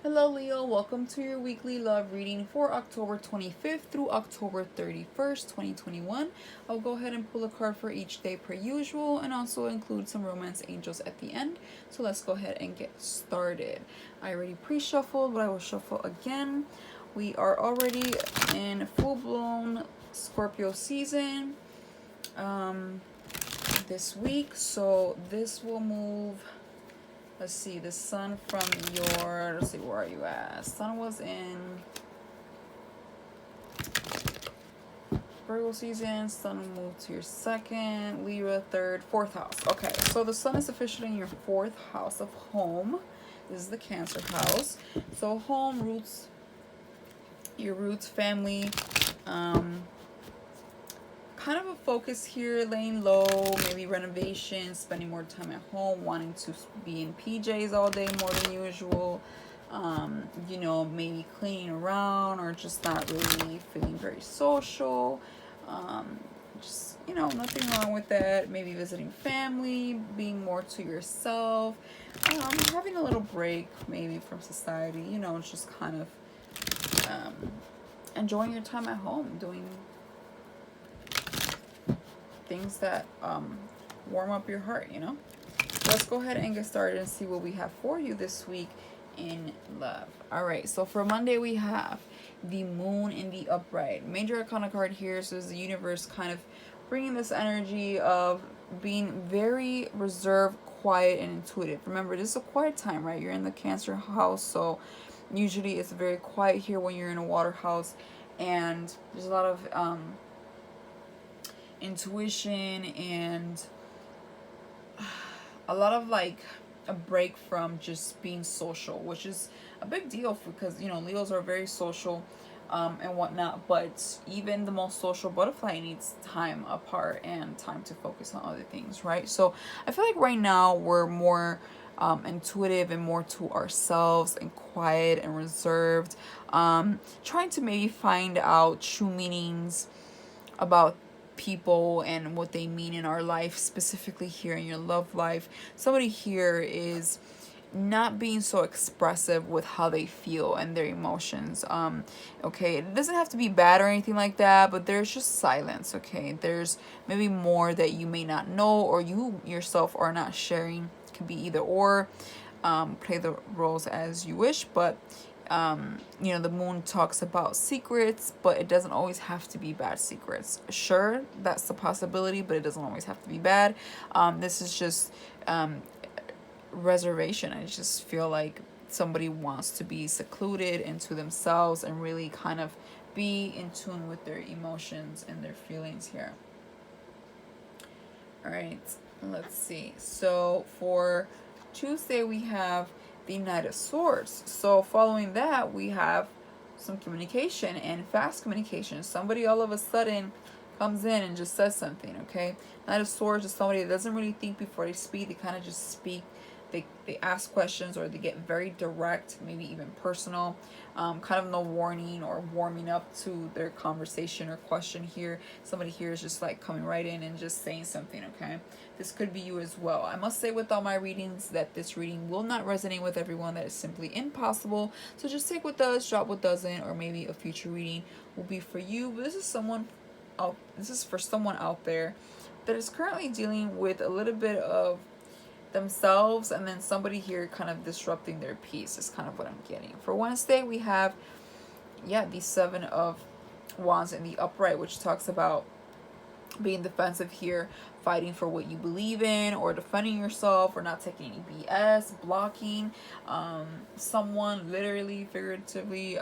Hello Leo, welcome to your weekly love reading for October 25th through October 31st, 2021. I'll go ahead and pull a card for each day per usual and also include some romance angels at the end. So let's go ahead and get started. I already pre-shuffled, but I will shuffle again. We are already in full-blown Scorpio season this week, so this will move. Let's see, the sun from your, let's see, where are you at? Sun was in Virgo season. Sun moved to your second, Libra third, fourth house. Okay, so the sun is officially in your fourth house of home. This is the Cancer house. So home, roots, your roots, family, kind of a focus here, laying low, maybe renovation, spending more time at home, wanting to be in PJs all day more than usual, maybe cleaning around or just not really feeling very social. Nothing wrong with that. Maybe visiting family, being more to yourself, having a little break maybe from society, just kind of enjoying your time at home, doing things that warm up your heart. Let's go ahead and get started and see what we have for you this week in love. All right, so for Monday we have the moon in the upright. Major arcana card here, so is the universe kind of bringing this energy of being very reserved, quiet, and intuitive. Remember, this is a quiet time, right? You're in the Cancer house, so usually it's very quiet here when you're in a water house, and there's a lot of intuition and a lot of like a break from just being social, which is a big deal because Leos are very social and whatnot, but even the most social butterfly needs time apart and time to focus on other things, right? So I feel like right now we're more intuitive and more to ourselves and quiet and reserved, trying to maybe find out true meanings about people and what they mean in our life, specifically here in your love life. Somebody here is not being so expressive with how they feel and their emotions. Okay, it doesn't have to be bad or anything like that, but there's just silence. Okay, there's maybe more that you may not know or you yourself are not sharing. It can be either or. Play the roles as you wish, but the moon talks about secrets, but it doesn't always have to be bad secrets. Sure, that's a possibility, but it doesn't always have to be bad. This is just reservation. I just feel like somebody wants to be secluded into themselves and really kind of be in tune with their emotions and their feelings here. All right, let's see. So for Tuesday, we have the Knight of Swords. So following that, we have some communication and fast communication. Somebody all of a sudden comes in and just says something, okay? Knight of Swords is somebody that doesn't really think before they speak. They kind of just speak. They ask questions or they get very direct, maybe even personal. Kind of no warning or warming up to their conversation or question here. Somebody here is just like coming right in and just saying something, okay? This could be you as well. I must say with all my readings that this reading will not resonate with everyone. That is simply impossible. So just take what does, drop what doesn't, or maybe a future reading will be for you. But this is for someone out there that is currently dealing with a little bit of themselves and then somebody here kind of disrupting their peace is kind of what I'm getting. For Wednesday, we have the Seven of Wands in the upright, which talks about being defensive here, fighting for what you believe in or defending yourself or not taking any BS, blocking someone literally, figuratively.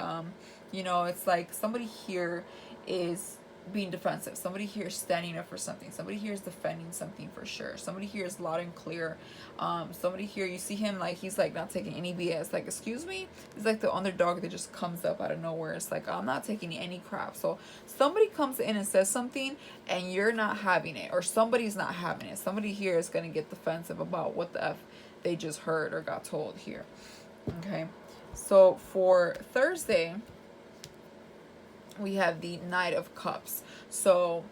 It's like somebody here is being defensive. Somebody here is standing up for something. Somebody here is defending something for sure. Somebody here is loud and clear. Somebody here, you see him like he's like not taking any BS. Like, excuse me? He's like the underdog that just comes up out of nowhere. It's like, I'm not taking any crap. So somebody comes in and says something and you're not having it, or somebody's not having it. Somebody here is going to get defensive about what the F they just heard or got told here. Okay. So for Thursday, we have the Knight of Cups. So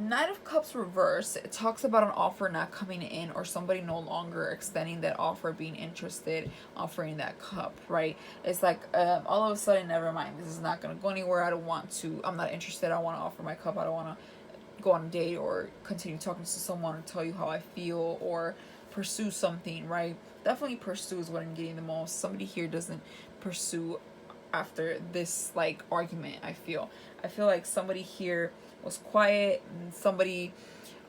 Knight of Cups reverse, it talks about an offer not coming in, or somebody no longer extending that offer, being interested, offering that cup, right? It's like all of a sudden, never mind, this is not going to go anywhere. I don't want to, I'm not interested. I want to offer my cup. I don't want to go on a date or continue talking to someone or tell you how I feel or pursue something, right? Definitely pursue is what I'm getting the most. Somebody here doesn't pursue after this like argument. I feel like somebody here was quiet and somebody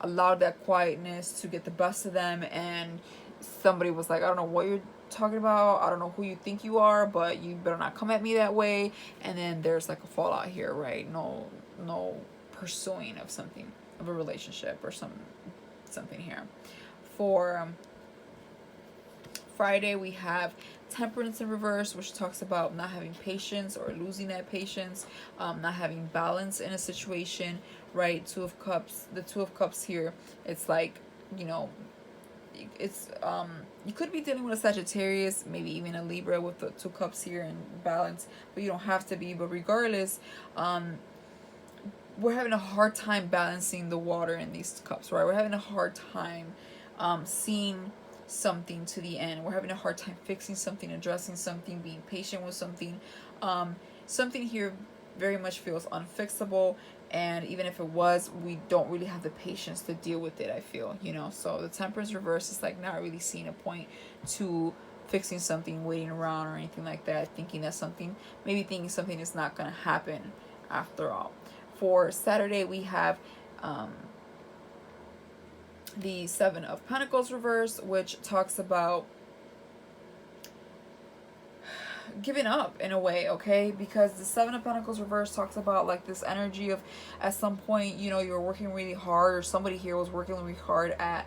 allowed that quietness to get the best of them, and somebody was like, I don't know what you're talking about, I don't know who you think you are, but you better not come at me that way. And then there's like a fallout here, right? No pursuing of something, of a relationship or something here. For Friday, we have Temperance in reverse, which talks about not having patience or losing that patience, not having balance in a situation, right? Two of Cups, the Two of Cups here, it's like, you know, it's you could be dealing with a Sagittarius, maybe even a Libra with the Two Cups here in balance, but you don't have to be. But regardless, we're having a hard time balancing the water in these cups, right? We're having a hard time seeing something to the end. We're having a hard time fixing something, addressing something, being patient with something. Something here very much feels unfixable, and even if it was, we don't really have the patience to deal with it, I feel, you know. So the Temperance reverse is like not really seeing a point to fixing something, waiting around or anything like that, thinking something is not going to happen after all. For Saturday, we have the Seven of Pentacles reverse, which talks about giving up in a way, okay? Because the Seven of Pentacles reverse talks about like this energy of at some point, you know, you're working really hard, or somebody here was working really hard at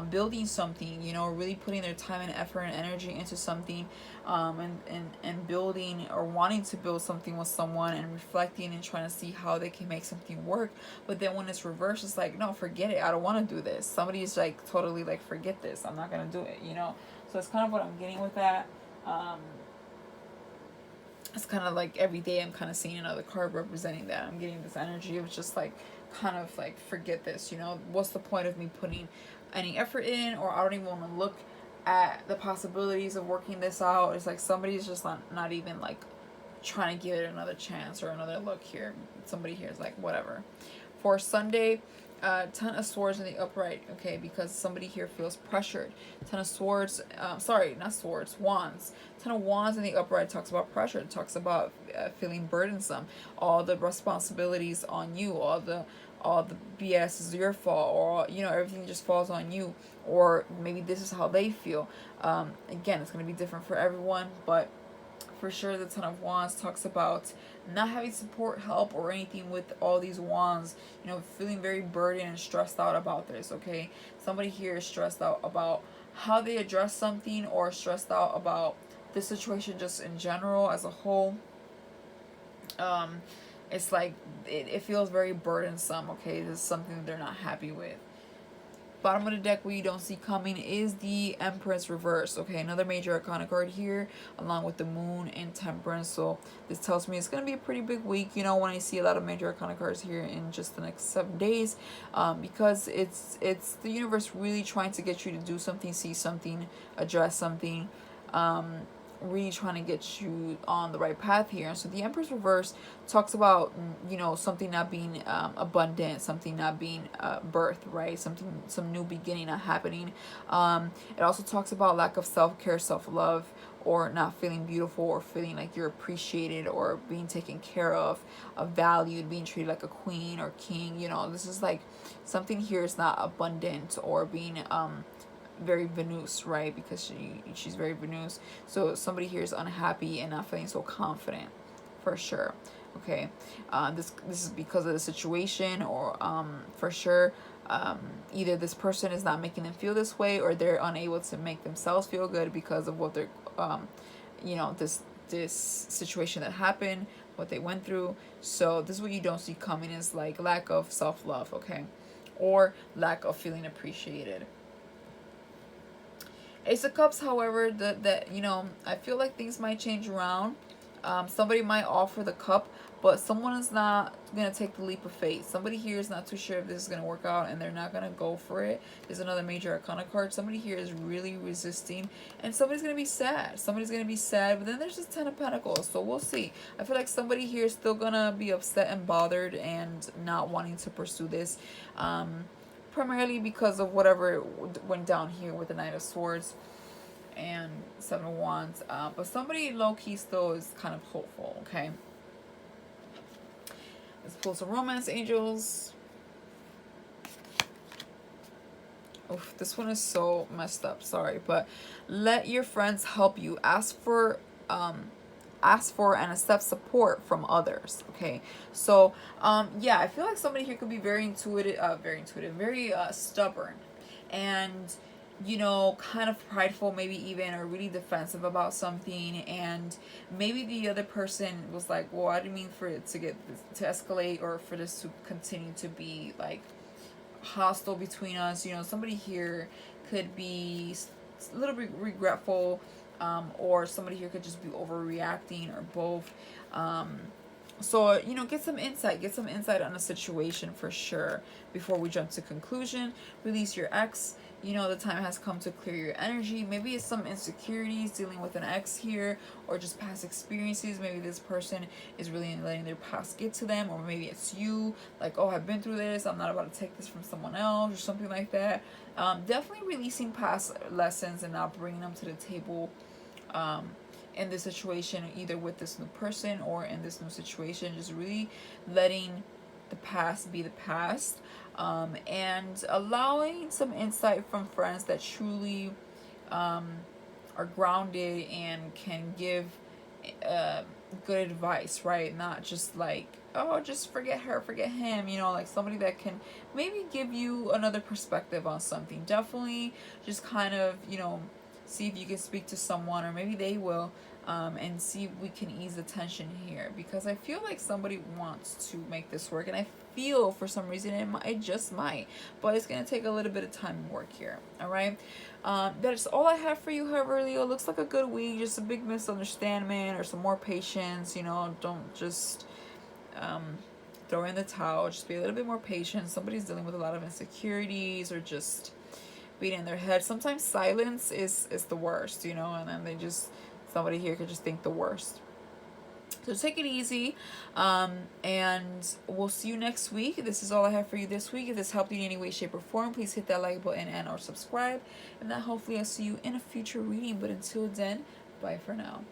building something, you know, really putting their time and effort and energy into something, and building or wanting to build something with someone, and reflecting and trying to see how they can make something work. But then when it's reversed, it's like, no, forget it, I don't want to do this. Somebody's like totally like, forget this, I'm not gonna do it, you know. So it's kind of what I'm getting with that. It's kind of like every day I'm kind of seeing another card representing that. I'm getting this energy of just like, kind of like, forget this, you know. What's the point of me putting any effort in, or I don't even want to look at the possibilities of working this out. It's like somebody's just not even like trying to give it another chance or another look here. Somebody here is like, whatever. For Sunday, Ten of Swords in the upright, okay, because somebody here feels pressured. Ten of Swords, sorry, not Swords, Wands. Ten of Wands in the upright talks about pressure. It talks about feeling burdensome. All the responsibilities on you, all the BS is your fault, or you know, everything just falls on you, or maybe this is how they feel. Again, it's going to be different for everyone, but for sure the Ten of Wands talks about not having support, help, or anything with all these wands, you know, feeling very burdened and stressed out about this, okay? Somebody here is stressed out about how they address something, or stressed out about the situation just in general as a whole. It's like it feels very burdensome, okay? This is something they're not happy with. Bottom of the deck, what you don't see coming is the Empress reverse, okay? Another major arcana card here, along with the Moon and Temperance. So this tells me it's going to be a pretty big week, you know, when I see a lot of major arcana cards here in just the next 7 days, because it's the universe really trying to get you to do something, see something, address something, really trying to get you on the right path here. So the Empress reverse talks about, you know, something not being abundant, something not being birth, right? Some new beginning not happening. It also talks about lack of self-care, self-love, or not feeling beautiful, or feeling like you're appreciated, or being taken care of, valued, being treated like a queen or king. You know, this is like something here is not abundant, or being very Venus, right? Because she's very Venus. So somebody here is unhappy and not feeling so confident, for sure. Okay, this is because of the situation, or for sure, either this person is not making them feel this way, or they're unable to make themselves feel good because of what they're, you know, this situation that happened, what they went through. So this is what you don't see coming, is like lack of self-love, okay, or lack of feeling appreciated. Ace of Cups, however, that you know, I feel like things might change around. Somebody might offer the cup, but someone is not gonna take the leap of faith. Somebody here is not too sure if this is gonna work out, and they're not gonna go for it. There's another major arcana card. Somebody here is really resisting, and somebody's gonna be sad. Somebody's gonna be sad, but then there's this Ten of Pentacles, so we'll see. I feel like somebody here is still gonna be upset and bothered and not wanting to pursue this, primarily because of whatever went down here with the Knight of Swords and Seven of Wands. But somebody low-key still is kind of hopeful, okay? Let's pull some romance angels. Oof, this one is so messed up, sorry. But let your friends help you. Ask for and accept support from others, okay? So yeah, I feel like somebody here could be very very stubborn, and you know, kind of prideful, maybe even, or really defensive about something. And maybe the other person was like, well, I didn't mean for it to escalate, or for this to continue to be like hostile between us. You know, somebody here could be a little bit regretful, or somebody here could just be overreacting, or both. So, you know, get some insight on a situation for sure before we jump to conclusion. Release your ex. You know, the time has come to clear your energy. Maybe it's some insecurities dealing with an ex here, or just past experiences. Maybe this person is really letting their past get to them, or maybe it's you, like, oh, I've been through this, I'm not about to take this from someone else, or something like that. Definitely releasing past lessons and not bringing them to the table in this situation, either with this new person or in this new situation. Just really letting the past be the past, and allowing some insight from friends that truly are grounded and can give good advice, right? Not just like, oh, just forget her, forget him, you know, like somebody that can maybe give you another perspective on something. Definitely just kind of, you know, see if you can speak to someone, or maybe they will, and see if we can ease the tension here, because I feel like somebody wants to make this work, and I feel for some reason it just might, but it's going to take a little bit of time and work here. All right, that's all I have for you, however, Leo. Looks like a good week, just a big misunderstanding, or some more patience. You know, don't just throw in the towel. Just be a little bit more patient. Somebody's dealing with a lot of insecurities, or just beating their head. Sometimes silence is the worst, you know, and then somebody here could just think the worst. So take it easy, and we'll see you next week. This is all I have for you this week. If this helped you in any way, shape, or form, please hit that like button and or subscribe, and then hopefully I'll see you in a future reading. But until then, bye for now.